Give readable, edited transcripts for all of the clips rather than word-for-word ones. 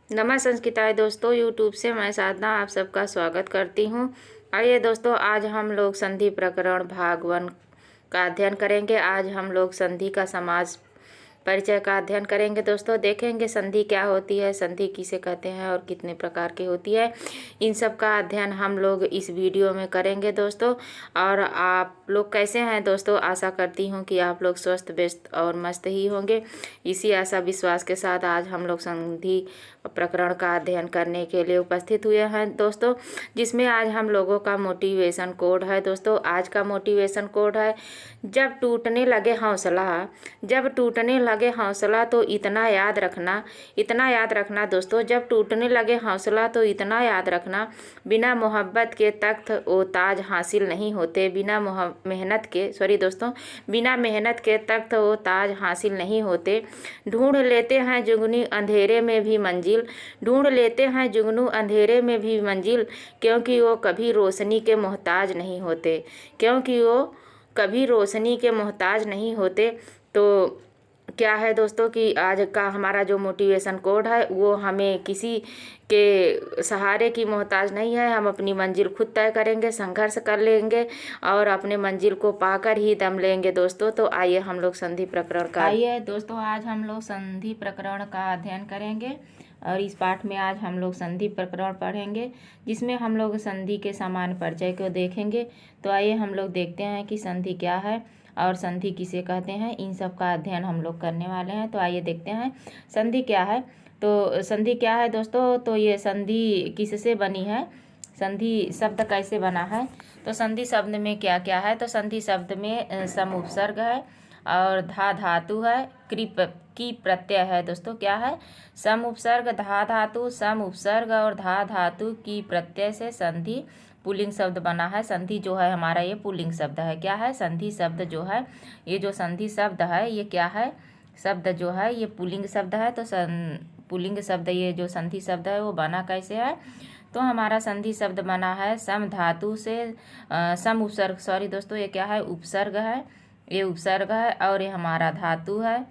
नमः संस्कृताय दोस्तों, यूट्यूब से मैं साधना आप सबका स्वागत करती हूँ। आइए दोस्तों, आज हम लोग संधि प्रकरण भाग 1 का अध्ययन करेंगे। आज हम लोग संधि का समास परिचय का अध्ययन करेंगे। दोस्तों देखेंगे संधि क्या होती है, संधि किसे कहते हैं और कितने प्रकार की होती है। इन सब का अध्ययन हम लोग इस वीडियो में करेंगे दोस्तों। और आप लोग कैसे हैं दोस्तों? आशा करती हूँ कि आप लोग स्वस्थ व्यस्त और मस्त ही होंगे। इसी आशा विश्वास के साथ आज हम लोग संधि प्रकरण का अध्ययन करने के लिए उपस्थित हुए हैं दोस्तों, जिसमें आज हम लोगों का मोटिवेशन कोड है। दोस्तों आज का मोटिवेशन कोड है, जब टूटने लगे हौसला, जब टूटने लगे हौसला तो इतना याद रखना दोस्तों, जब टूटने लगे हौसला तो इतना याद रखना, बिना मोहब्बत के तख्त वो ताज हासिल नहीं होते। बिना मेहनत के तख्त वो ताज हासिल नहीं होते। ढूंढ लेते हैं जुगनी अंधेरे में भी मंजिल, ढूंढ लेते हैं जुगनू अंधेरे में भी मंजिल, क्योंकि वो कभी रोशनी के मोहताज नहीं होते, क्योंकि वो कभी रोशनी के मोहताज नहीं होते। तो क्या है दोस्तों कि आज का हमारा जो मोटिवेशन कोड है वो हमें किसी के सहारे की मोहताज नहीं है। हम अपनी मंजिल खुद तय करेंगे, संघर्ष कर लेंगे और अपने मंजिल को पाकर ही दम लेंगे दोस्तों। तो आइए हम लोग संधि प्रकरण का आज हम लोग संधि प्रकरण का अध्ययन करेंगे। और इस पाठ में आज हम लोग संधि प्रकरण पढ़ेंगे, जिसमें हम लोग संधि के सामान्य परिचय को देखेंगे। तो आइए हम लोग देखते हैं कि संधि क्या है और संधि किसे कहते हैं। इन सब का अध्ययन हम लोग करने वाले हैं। तो आइए देखते हैं संधि क्या है। तो संधि क्या है दोस्तों? तो ये संधि किससे बनी है, संधि शब्द कैसे बना है, तो संधि शब्द में क्या क्या है। तो संधि शब्द में सम उपसर्ग है और धा धातु है, की प्रत्यय है दोस्तों। क्या है? सम उपसर्ग, धा धातु, सम उपसर्ग और धा धातु की प्रत्यय से संधि पुल्लिंग शब्द बना है। संधि जो है हमारा ये पुल्लिंग शब्द है। क्या है? संधि शब्द जो है, ये जो संधि शब्द है ये क्या है? शब्द जो है ये पुल्लिंग शब्द है। तो पुल्लिंग शब्द, ये जो संधि शब्द है वो बना कैसे है? तो हमारा संधि शब्द बना है सम धातु से, सम उपसर्ग, सॉरी दोस्तों ये क्या है? उपसर्ग है, ये उपसर्ग है और ये हमारा धातु है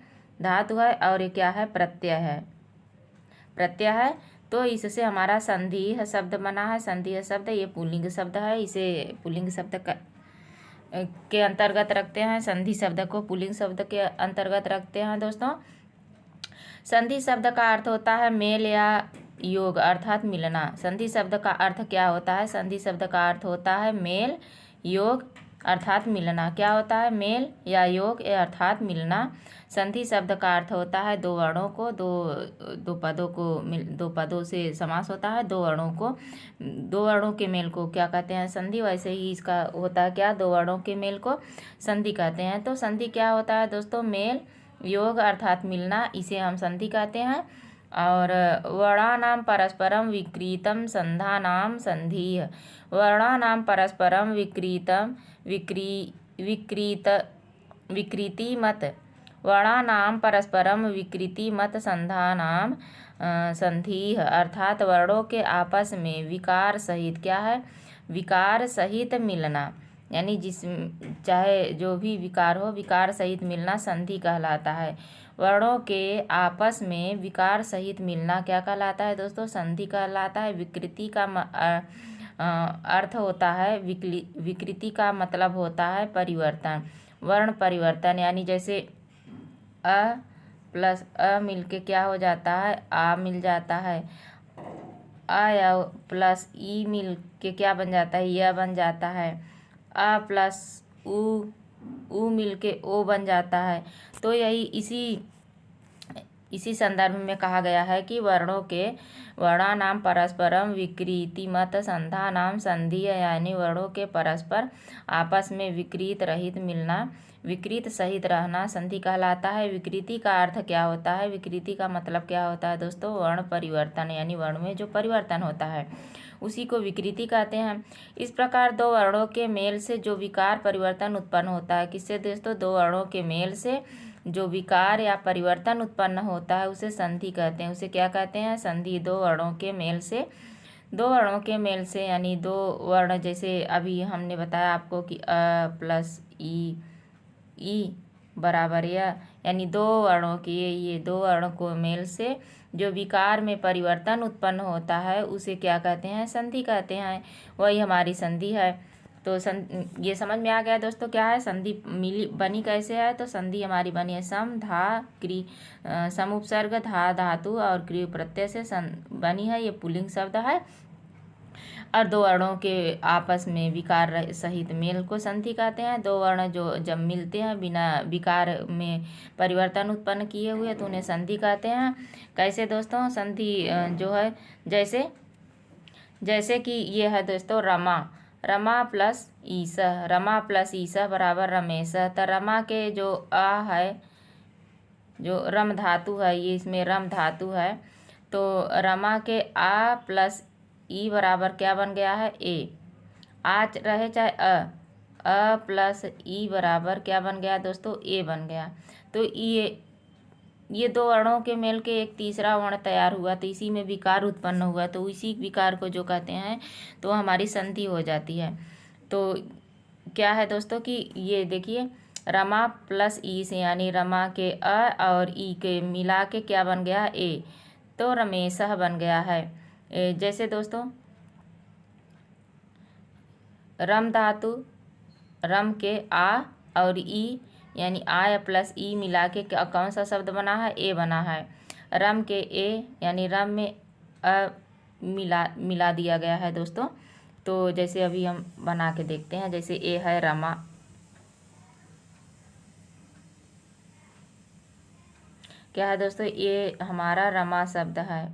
और ये क्या है? प्रत्यय है। तो इससे हमारा संधि शब्द बना है। संधि शब्द ये पुल्लिंग शब्द है, इसे पुल्लिंग शब्द के अंतर्गत रखते हैं। संधि शब्द को पुल्लिंग शब्द के अंतर्गत रखते हैं दोस्तों। संधि शब्द का अर्थ होता है मेल या योग अर्थात मिलना। संधि शब्द का अर्थ क्या होता है? संधि शब्द का अर्थ होता है मेल, योग अर्थात मिलना। क्या होता है? मेल या योग अर्थात मिलना। संधि शब्द का अर्थ होता है दो वर्णों को, दो पदों से समास होता है। दो वर्णों के मेल को क्या कहते हैं? संधि। वैसे ही इसका होता है क्या? दो वर्णों के मेल को संधि कहते हैं। तो संधि क्या होता है दोस्तों? मेल, योग अर्थात मिलना, इसे हम संधि कहते हैं। और वर्णानां परस्परम विक्रीतम संधानाम संधि। वर्णानां परस्परम विकृति मत, वर्णानां परस्परम विकृति मत संधानाम संधि, अर्थात वर्णों के आपस में विकार सहित, क्या है? विकार सहित मिलना, यानी चाहे जो भी विकार हो, विकार सहित मिलना संधि कहलाता है। वर्णों के आपस में विकार सहित मिलना क्या कहलाता है दोस्तों? संधि कहलाता है। विकृति का अर्थ होता है, विकृति का मतलब होता है परिवर्तन, वर्ण परिवर्तन। यानी जैसे अ प्लस अ मिलके क्या हो जाता है? आ मिल जाता है। अ या प्लस ई मिल के क्या बन जाता है? यह बन जाता है। अ प्लस उ मिल के ओ बन जाता है। तो यही इसी संदर्भ में कहा गया है कि वर्णानाम परस्परम विकृति मत संधानाम संधि, यानी वर्णों के परस्पर आपस में विकृत रहित मिलना, विकृत सहित रहना संधि कहलाता है। विकृति का अर्थ क्या होता है? विकृति का मतलब क्या होता है दोस्तों? वर्ण परिवर्तन, यानी वर्ण में जो परिवर्तन होता है उसी को विकृति कहते हैं। इस प्रकार दो वर्णों के मेल से जो विकार परिवर्तन उत्पन्न होता है, किससे दोस्तों? दो वर्णों के मेल से जो विकार या परिवर्तन उत्पन्न होता है उसे संधि कहते हैं। उसे क्या कहते हैं? संधि। दो वर्णों के मेल से यानी दो वर्ण, जैसे अभी हमने बताया आपको कि अ प्लस ई बराबर यानी दो वर्णों के ये दो वर्णों को मेल से जो विकार में परिवर्तन उत्पन्न होता है उसे क्या कहते हैं? संधि कहते हैं। वही हमारी संधि है। तो ये समझ में आ गया दोस्तों क्या है संधि मिली बनी कैसे है। तो संधि हमारी बनी है सम धा क्री सम उपसर्ग धा धातु और क्रिय प्रत्यय से बनी है। ये पुल्लिंग शब्द है और दो वर्णों के आपस में विकार सहित मेल को संधि कहते हैं। दो वर्ण जो जब मिलते हैं बिना विकार में परिवर्तन उत्पन्न किए हुए तो उन्हें संधि कहते हैं। कैसे दोस्तों? संधि जो है जैसे कि ये है दोस्तों रमा प्लस ईसा, रमा प्लस ईसा बराबर रमेश। तो रमा के जो आ है जो रम धातु है ये इसमें रम धातु है तो रमा के आ प्लस ई बराबर क्या बन गया है? ए। आज रहे चाहे अ प्लस ई बराबर क्या बन गया दोस्तों? ए बन गया। तो ये दो वर्णों के मेल के एक तीसरा वर्ण तैयार हुआ तो इसी में विकार उत्पन्न हुआ तो इसी विकार को जो कहते हैं तो हमारी संधि हो जाती है। तो क्या है दोस्तों कि ये देखिए रमा प्लस ई से यानी रमा के अ और ई के मिला के क्या बन गया? ए। तो रमेशह बन गया है। जैसे दोस्तों रम धातु रम के आ और ई यानी आ प्लस ई मिला के कौन सा शब्द बना है? ए बना है। रम के ए यानी रम में अ मिला दिया गया है दोस्तों। तो जैसे अभी हम बना के देखते हैं। जैसे ए है रमा, क्या है दोस्तों? ये हमारा रमा शब्द है।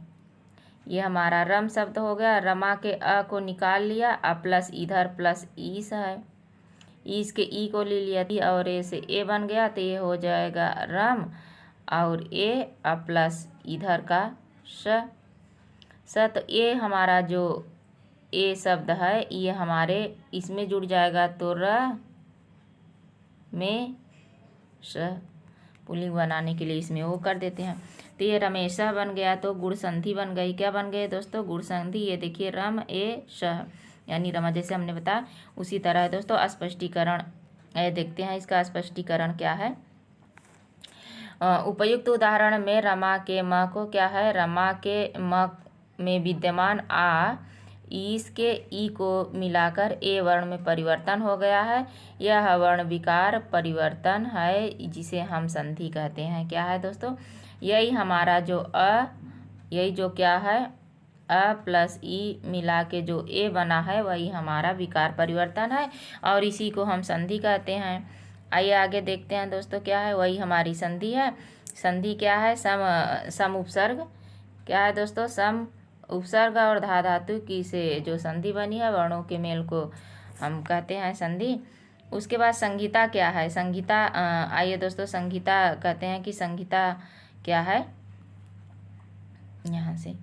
ये हमारा रम शब्द हो गया। रमा के अ को निकाल लिया प्लस इधर प्लस ईस है, ईस के ई को ले लिया और ए से ए बन गया तो ये हो जाएगा रम और ए प्लस इधर का स तो ये हमारा जो ए शब्द है ये हमारे इसमें जुड़ जाएगा तो र में स पुल्लिंग बनाने के लिए इसमें वो कर देते हैं। तो ये रमेशा बन गया तो गुण संधि बन गई। क्या बन गए दोस्तों? गुण संधि। ये देखिए रम ए श यानी रमा जैसे हमने बताया उसी तरह है दोस्तों। स्पष्टीकरण देखते हैं इसका स्पष्टीकरण क्या है। उपयुक्त उदाहरण में रमा के म को क्या है? रमा के म में विद्यमान आ ईस के ई को मिलाकर ए वर्ण में परिवर्तन हो गया है। यह वर्ण विकार परिवर्तन है जिसे हम संधि कहते हैं। क्या है दोस्तों? यही हमारा जो यही जो क्या है अ प्लस ई मिला के जो ए बना है वही हमारा विकार परिवर्तन है और इसी को हम संधि कहते हैं। आइए आगे देखते हैं दोस्तों क्या है। वही हमारी संधि है। संधि क्या है? सम उपसर्ग। क्या है दोस्तों? सम उपसर्ग और धातु की से जो संधि बनी है वर्णों के मेल को हम कहते हैं संधि। उसके बाद संहिता क्या है? संहिता आइए दोस्तों संहिता कहते हैं कि संहिता क्या है? यहाँ से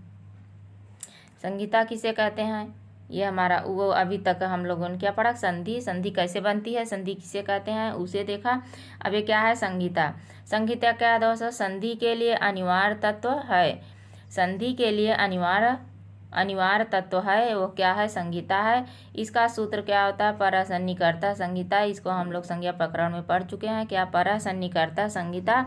संहिता किसे कहते हैं? ये हमारा वो अभी तक हम लोगों ने क्या पढ़ा? संधि। संधि कैसे बनती है, संधि किसे कहते हैं उसे देखा। अब ये क्या है? संहिता। संहिता क्या है दोस्तों? संधि के लिए अनिवार्य तत्व है। संधि के लिए अनिवार्य तत्व है वो क्या है? संहिता है। इसका सूत्र क्या होता है? परसन्निकर्ता संहिता। इसको हम लोग संज्ञा प्रकरण में पढ़ चुके हैं। क्या? परसन्निकर्ता संहिता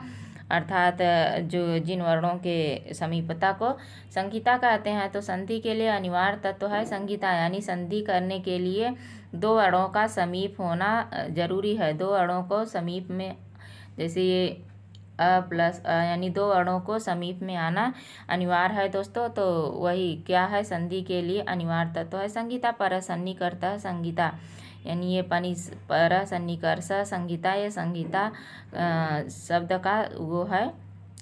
अर्थात जो जिन वर्णों के समीपता को संहिता कहते हैं। तो संधि के लिए अनिवार्य तत्व है संहिता यानी संधि करने के लिए दो वर्णों का समीप होना जरूरी है। दो वर्णों को समीप में जैसे ये अ प्लस अ यानी दो वर्णों को समीप में आना अनिवार्य है दोस्तों। तो वही क्या है? संधि के लिए अनिवार्य तत्व है संहिता। परसन्निकर्ता संहिता यानी ये परसन्निकर्ष संहिता ये संहिता शब्द का वो है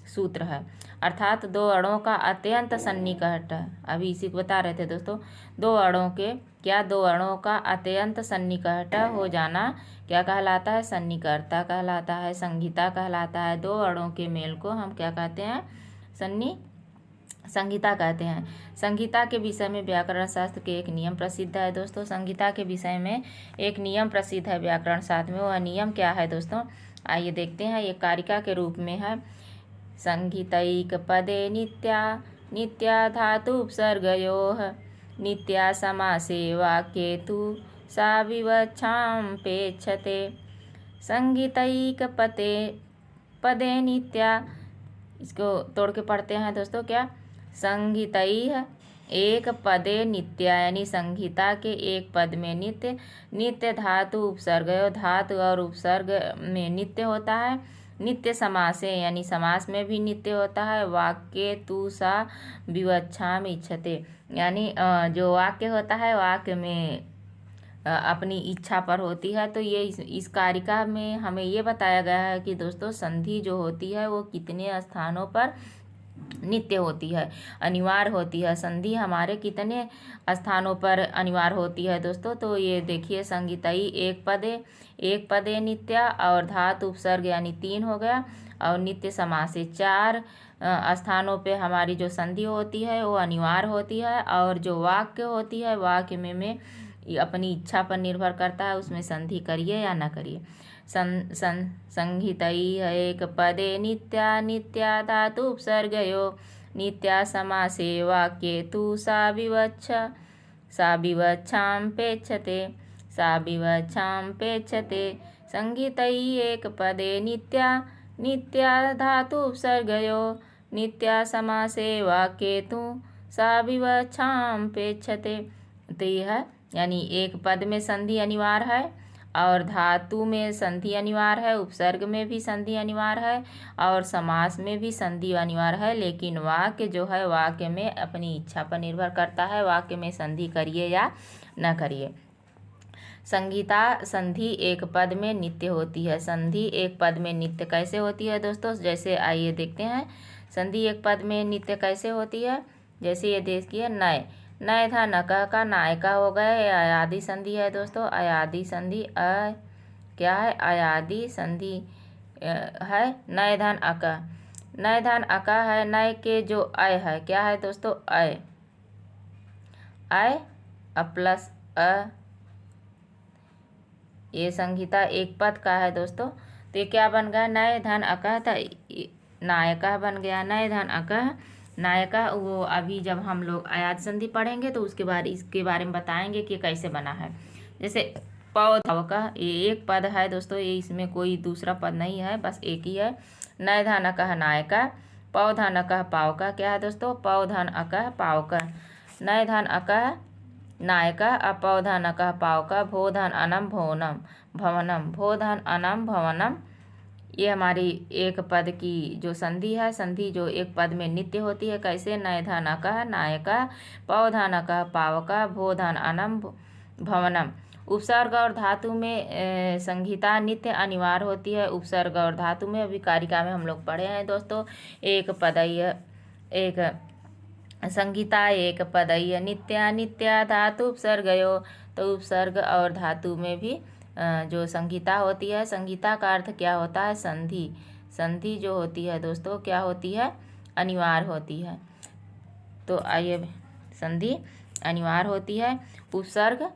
सूत्र है अर्थात दो वर्णों का अत्यंत सन्निकट। अभी इसी को बता रहे थे दोस्तों। दो वर्णों के क्या? दो वर्णों का अत्यंत सन्निकट हो जाना क्या कहलाता है? सन्निकर्ता कहलाता है, संहिता कहलाता है। दो वर्णों के मेल को हम क्या कहते हैं? संहिता कहते हैं। संहिता के विषय में व्याकरण शास्त्र के एक नियम प्रसिद्ध है दोस्तों। संहिता के विषय में एक नियम प्रसिद्ध है व्याकरण शास्त्र में। वह नियम क्या है दोस्तों? आइए देखते हैं। ये कारिका के रूप में है। संहितैक पदे नित्या धातु उपसर्गयोः नित्या समासे वाक्ये तु साविवक्षां पेक्षते। संहितैक पदे पदे नित्या, इसको तोड़ के पढ़ते हैं दोस्तों क्या, संहितैः एक पदे नित्या, यानी संहिता के एक पद में नित्य। नित्य धातु उपसर्ग, धातु और उपसर्ग में नित्य होता है। नित्य समासे, यानी समास में भी नित्य होता है। वाक्य तु सा विवक्षाम इच्छते, यानी जो वाक्य होता है वाक्य में अपनी इच्छा पर होती है। तो ये इस कारिका में हमें ये बताया गया है कि दोस्तों संधि जो होती है वो कितने स्थानों पर नित्य होती है, अनिवार्य होती है। संधि हमारे कितने स्थानों पर अनिवार्य होती है दोस्तों, तो ये देखिए संगीतई एक पदे नित्या, और धातु उपसर्ग यानी 3 हो गया, और नित्य समास से 4 स्थानों पे हमारी जो संधि होती है वो अनिवार्य होती है। और जो वाक्य होती है वाक्य में अपनी इच्छा पर निर्भर करता है, उसमें संधि करिए या ना करिए। संहितैः एक पदे नित्या, नित्या धातु उपसर्गयो, नित्या समासे वाक्ये तु सा विवक्षां पेक्षते। संहितैः एक पदे नित्या, नित्या धातु उपसर्गयो, नित्या समासे वाक्ये तु सा विवक्षां पेक्षते। तो यह यानी एक पद में संधि अनिवार्य है, और धातु में संधि अनिवार्य है, उपसर्ग में भी संधि अनिवार्य है, और समास में भी संधि अनिवार्य है। लेकिन वाक्य जो है वाक्य में अपनी इच्छा पर निर्भर करता है, वाक्य में संधि करिए या न करिए। संधि एक पद में नित्य होती है। संधि एक पद में नित्य कैसे होती है दोस्तों, जैसे आइए देखते हैं संधि एक पद में नित्य कैसे होती है। जैसे ये देखिए नय, नय था नका का नायका हो गए, अयादि संधि है दोस्तों। अयादि संधि क्या है, अयादि संधि है। नय धन अका, नय धन अका है। नय के जो अय है क्या है दोस्तों, अय प्लस ये संहिता एक पद का है दोस्तों। तो ये क्या बन गया, नय धन अका था, नायका बन गया। नय धन अका नायका, वो अभी जब हम लोग अयाद संधि पढ़ेंगे तो इसके बारे में बताएंगे कि कैसे बना है। जैसे पौधा का ये एक पद है दोस्तों, ये इसमें कोई दूसरा पद नहीं है, बस एक ही है। नय धन अकह नायका, पौधन अकह पावका, क्या है दोस्तों, पौधन अकह पावका। नय धन अकह नायका, अपौधन अकह पावका, भोधन अनम भवनम, भोधन अनम भवनम। ये हमारी एक पद की जो संधि है, संधि जो एक पद में नित्य होती है। कैसे, नय धन अकह नायका, पौधन अकह पावका, भोधन अनम भवनम। उपसर्ग और धातु में संहिता नित्य अनिवार्य होती है। उपसर्ग और धातु में अभी कारिका में हम लोग पढ़े हैं दोस्तों। एक पदय एक संहिता एक पदय नित्या, नित्या धातु उपसर्गयो। तो उपसर्ग और धातु में भी जो संहिता होती है, संहिता का अर्थ क्या होता है, संधि। संधि जो होती है दोस्तों क्या होती है, अनिवार्य होती है। तो आइए, संधि अनिवार्य होती है। उपसर्ग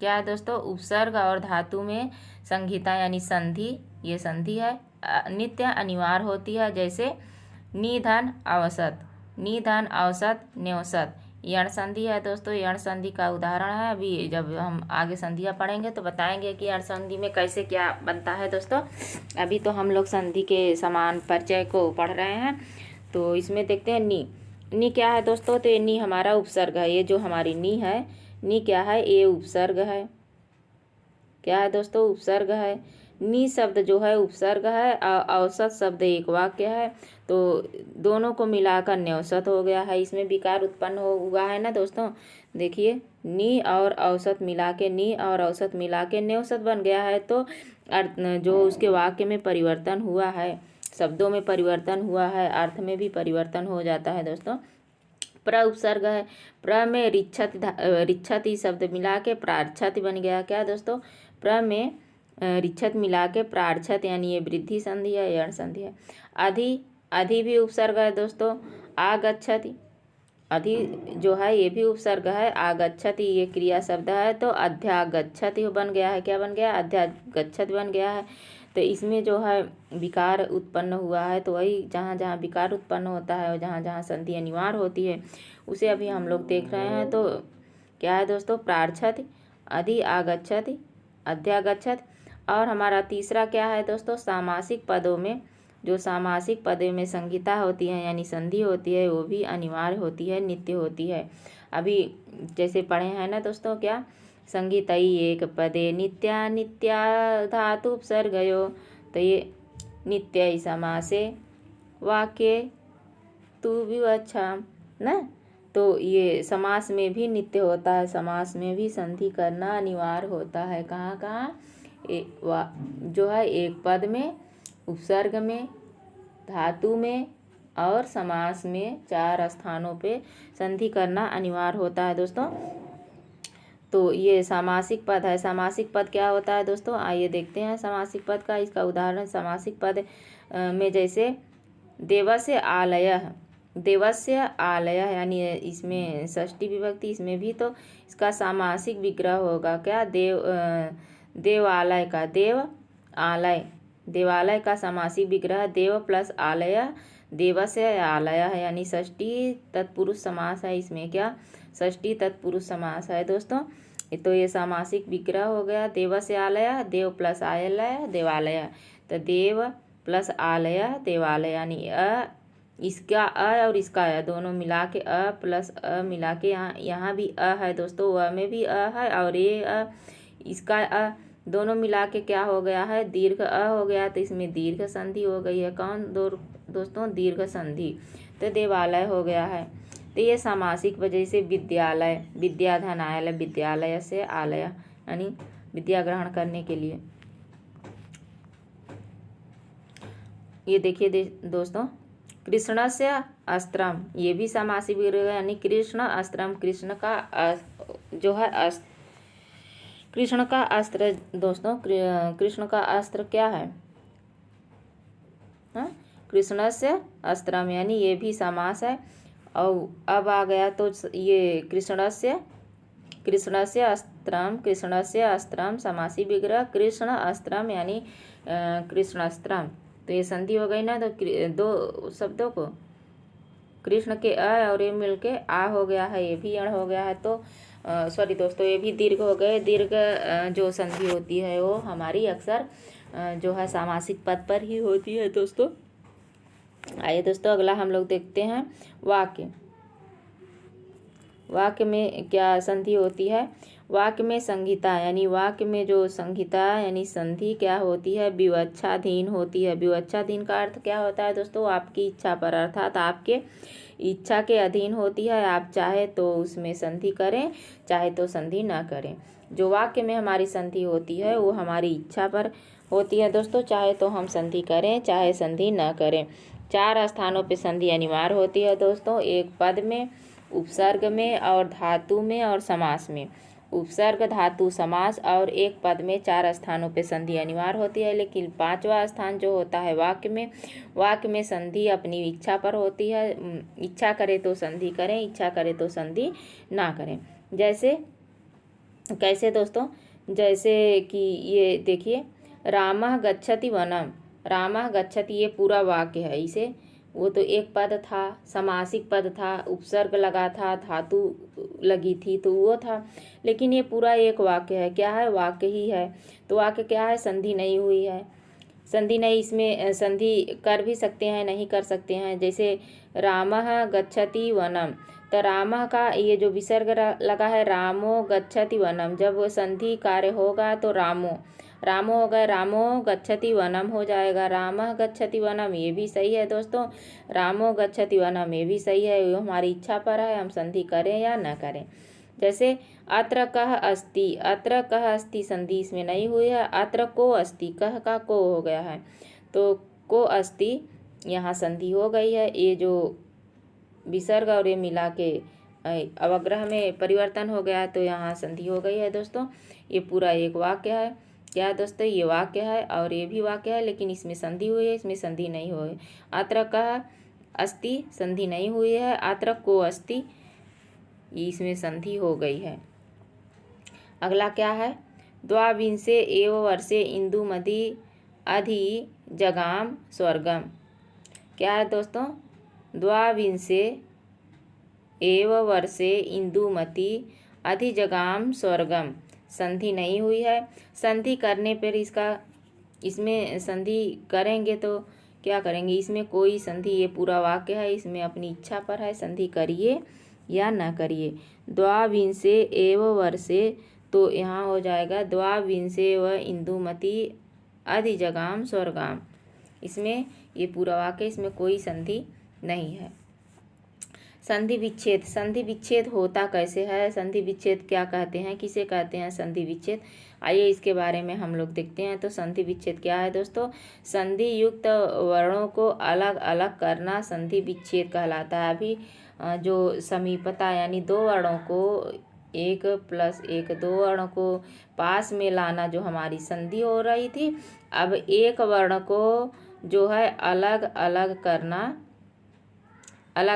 क्या है दोस्तों, उपसर्ग और धातु में संहिता यानी संधि, ये संधि है, नित्य अनिवार्य होती है। जैसे निधन अवसत, निधन अवसत न्यौसत, यण संधि है दोस्तों। यण संधि का उदाहरण है, अभी जब हम आगे संधियाँ पढ़ेंगे तो बताएंगे कि यण संधि में कैसे क्या बनता है दोस्तों। अभी तो हम लोग संधि के समान परिचय को पढ़ रहे हैं। तो इसमें देखते हैं नी क्या है दोस्तों। तो ये नी हमारा उपसर्ग है, ये जो हमारी नी है, नी क्या है, ये उपसर्ग है। क्या है दोस्तों, उपसर्ग है। नी शब्द जो है उपसर्ग है, औसत शब्द एक वाक्य है। तो दोनों को मिलाकर न्यौसत हो गया है, इसमें विकार उत्पन्न हुआ है ना दोस्तों। देखिए, नी और औसत मिला के, नी और औसत मिला के न्यौसत बन गया है। तो अर्थ जो उसके वाक्य में परिवर्तन हुआ है, शब्दों में परिवर्तन हुआ है, अर्थ में भी परिवर्तन हो जाता है दोस्तों। प्र उपसर्ग है, प्र में रिच्छति शब्द मिला के प्रार्छति बन गया। क्या दोस्तों, प्र में रिच्छत मिला के प्रार्छत, यानी ये वृद्धि संधि है, यण संधि है। अधि भी उपसर्ग है दोस्तों। आगच्छति, अधि जो है ये भी उपसर्ग है। आगच्छति ये क्रिया शब्द है, तो अध्यागच्छति बन गया है। क्या बन गया, अध्यागच्छति बन गया है। तो इसमें जो है विकार उत्पन्न हुआ है, तो वही जहाँ जहाँ विकार उत्पन्न होता है और जहाँ जहाँ संधि अनिवार्य होती है उसे अभी हम लोग देख रहे हैं। तो क्या है दोस्तों, प्रार्छति, अधि आगच्छति, अध्यागच्छति। और हमारा तीसरा क्या है दोस्तों, सामासिक पदों में जो सामासिक पदों में संहिता होती है यानी संधि होती है वो भी अनिवार्य होती है, नित्य होती है। अभी जैसे पढ़े हैं ना दोस्तों, क्या संहितई एक पदे नित्या नित्या धातु उपसर्गयो, तो ये नित्य समासे वाक्य तू विवक्षा ना, तो ये समास में भी नित्य होता है, समास में भी संधि करना अनिवार्य होता है। कहाँ कहाँ जो है एक पद में, उपसर्ग में, धातु में और समास में 4 स्थानों पे संधि करना अनिवार्य होता है दोस्तों। तो ये सामासिक पद है। सामासिक पद क्या होता है दोस्तों, आइए देखते हैं समासिक पद का। इसका उदाहरण सामासिक पद में जैसे देवस्य आलयः, देवस्य आलयः यानी इसमें षष्ठी विभक्ति, इसमें भी तो इसका सामासिक विग्रह होगा क्या, देवालय का, देव आलय, देवालय का सामासिक विग्रह देव प्लस आलय, देवस्य आलयः यानी षष्ठी तत्पुरुष समास है। इसमें क्या षष्ठी तत्पुरुष समास है दोस्तों। तो ये सामासिक विग्रह हो गया, देवस्य आलय, देव प्लस आलय देवालय, तो देव प्लस आलय देवालय यानी इसका और इसका दोनों मिला के प्लस मिला के यहाँ भी है दोस्तों, में भी है और ये इसका दोनों मिला के क्या हो गया है, दीर्घ हो गया, तो इसमें दीर्घ संधि हो गई है। कौन दोस्तों, दीर्घ संधि, तो देवालय हो गया है। तो ये सामासिक वजह से विद्यालय, विद्याधन आलय, विद्यालय से आलय यानी विद्या ग्रहण करने के लिए। ये देखिए दोस्तों, कृष्णस्य अस्त्रम, ये भी सामासिक विग्रह यानी कृष्ण अस्त्रम, कृष्ण का जो है कृष्ण का अस्त्र दोस्तों, कृष्ण का अस्त्र क्या है, कृष्णस्य अस्त्रम यानी ये भी समास है। और अब आ गया तो ये कृष्णस्य अस्त्रम, कृष्णस्य अस्त्रम समासी विग्रह, कृष्ण अस्त्रम यानी कृष्णास्त्रम, तो ये संधि हो गई ना, तो दो शब्दों को कृष्ण के और ये मिलके आ हो गया है, ये भी अण हो गया है। तो सॉरी दोस्तों, ये भी दीर्घ हो गए। दीर्घ जो संधि होती है वो हमारी अक्सर जो है सामासिक पद पर ही होती है दोस्तों। आइए दोस्तों अगला हम लोग देखते हैं वाक्य। वाक्य में क्या संधि होती है, वाक्य में संहिता यानी वाक्य में जो संहिता यानी संधि क्या होती है, विवक्षाधीन होती है। विवक्षाधीन का अर्थ क्या होता है दोस्तों, आपकी इच्छा पर, अर्थात आपके इच्छा के अधीन होती है। आप चाहे तो उसमें संधि करें, चाहे तो संधि ना करें। जो वाक्य में हमारी संधि होती है वो हमारी इच्छा पर होती है दोस्तों, चाहे तो हम संधि करें चाहे संधि ना करें। 4 स्थानों पे संधि अनिवार्य होती है दोस्तों, एक पद में, उपसर्ग में और धातु में और समास में। उपसर्ग, धातु, समास और एक पद में 4 स्थानों पे संधि अनिवार्य होती है। लेकिन 5वां स्थान जो होता है वाक्य में, वाक्य में संधि अपनी इच्छा पर होती है। इच्छा करे तो संधि करें, इच्छा करे तो संधि ना करें। जैसे कैसे दोस्तों, जैसे कि ये देखिए, रामः गच्छति वनम, रामः गच्छति ये पूरा वाक्य है, इसे वो तो एक पद था, समासिक पद था, उपसर्ग लगा था, धातु लगी थी, तो वो था। लेकिन ये पूरा एक वाक्य है, क्या है, वाक्य ही है। तो वाक्य क्या है, संधि नहीं हुई है, संधि नहीं, इसमें संधि कर भी सकते हैं नहीं कर सकते हैं। जैसे रामः गच्छति वनम, तो रामः का ये जो विसर्ग लगा है, रामो गच्छति वनम, जब वो संधि कार्य होगा तो रामो हो गए, रामो गच्छति वनम हो जाएगा। रामः गच्छति वनम ये भी सही है दोस्तों, रामो गच्छति वनम ये भी सही है। ये हमारी इच्छा पर है, हम संधि करें या न करें। जैसे अत्र कः अस्ति, अत्र कः अस्ति संधि इसमें नहीं हुई है। अत्र को अस्ति, कह का को हो गया है, तो को अस्ति यहाँ संधि हो गई है। ये जो विसर्ग और ये मिला के अवग्रह में परिवर्तन हो गया, तो यहाँ संधि हो गई है दोस्तों। ये पूरा एक वाक्य है, क्या दोस्तों, ये वाक्य है और ये भी वाक्य है, लेकिन इसमें संधि हुई है, इसमें संधि नहीं हुई। अत्र कः अस्ति संधि नहीं हुई है, अत्र को अस्ति इसमें संधि हो गई है। अगला क्या है, द्वाविंशे एव वर्षे इंदुमती अधि जगाम स्वर्गम, क्या है दोस्तों, द्वाविंशे एव वर्षे इंदुमती अधि जगाम स्वर्गम, संधि नहीं हुई है। संधि करने पर इसमें संधि करेंगे तो क्या करेंगे, इसमें कोई संधि, ये पूरा वाक्य है, इसमें अपनी इच्छा पर है, संधि करिए या न करिए। द्वाविंशे एव वर्षे, तो यहाँ हो जाएगा द्वाविंशे व इंदुमती अधिजगाम स्वर्गाम। इसमें ये पूरा वाक्य, इसमें कोई संधि नहीं है। संधि विच्छेद, संधि विच्छेद होता कैसे है, संधि विच्छेद क्या कहते हैं, किसे कहते हैं संधि विच्छेद, आइए इसके बारे में हम लोग देखते हैं। तो संधि विच्छेद क्या है दोस्तों, संधि युक्त वर्णों को अलग अलग करना संधि विच्छेद कहलाता है। अभी जो समीपता यानी दो वर्णों को, 1+1 दो वर्णों को पास में लाना जो हमारी संधि हो रही थी, अब एक वर्ण को जो है अलग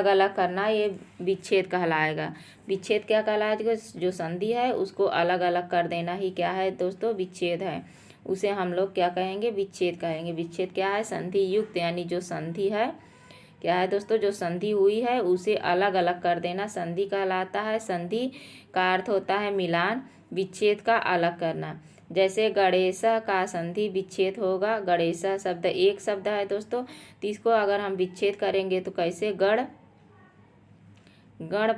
अलग करना ये विच्छेद कहलाएगा। विच्छेद क्या कहलाएगा, जो संधि है उसको अलग अलग कर देना ही क्या है दोस्तों, विच्छेद है। उसे हम लोग क्या कहेंगे, विच्छेद कहेंगे। विच्छेद क्या है, संधि युक्त यानी जो संधि है, क्या है दोस्तों, जो संधि हुई है उसे अलग अलग कर देना संधि कहलाता है। संधि का अर्थ होता है मिलान, विच्छेद का अलग करना। जैसे गणेश का संधि विच्छेद होगा, गणेश शब्द एक शब्द है दोस्तों, तो इसको अगर हम विच्छेद करेंगे तो कैसे, गण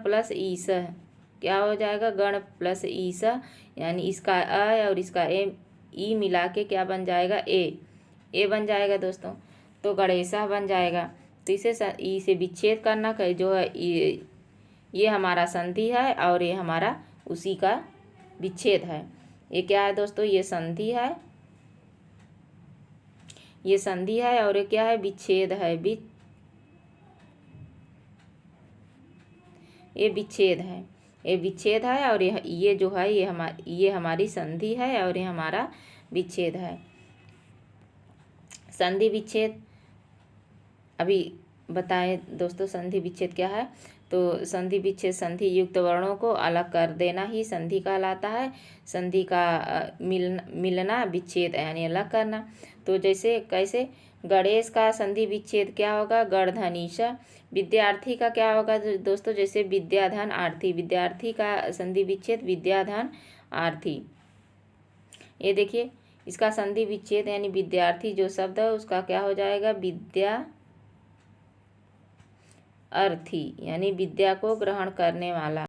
प्लस ईस, क्या हो जाएगा, गण प्लस ईस, यानी इसका अ और इसका ई मिला के क्या बन जाएगा, ए बन जाएगा दोस्तों, तो गणेशा बन जाएगा। तो इसे विच्छेद करना जो है, ये हमारा संधि है और ये हमारा उसी का विच्छेद है। ये क्या है दोस्तों, ये संधि है, ये संधि है और ये क्या है, विच्छेद है। ये विच्छेद है, ये विच्छेद है और ये जो है ये हमारी संधि है और ये हमारा विच्छेद है। संधि विच्छेद अभी बताएं दोस्तों, संधि विच्छेद क्या है। तो संधि विच्छेद संधि युक्त वर्णों को अलग कर देना ही संधि कहलाता है। संधि का मिलना विच्छेद यानी अलग करना। तो जैसे कैसे, गणेश का संधि विच्छेद क्या होगा, गणधनीश। विद्यार्थी का क्या होगा दोस्तों, जैसे विद्याधन आर्थी, विद्यार्थी का संधि विच्छेद विद्याधन आर्थी। ये देखिए, इसका संधि विच्छेद यानी विद्यार्थी जो शब्द है उसका क्या हो जाएगा, विद्या अर्थी, यानी विद्या को ग्रहण करने वाला।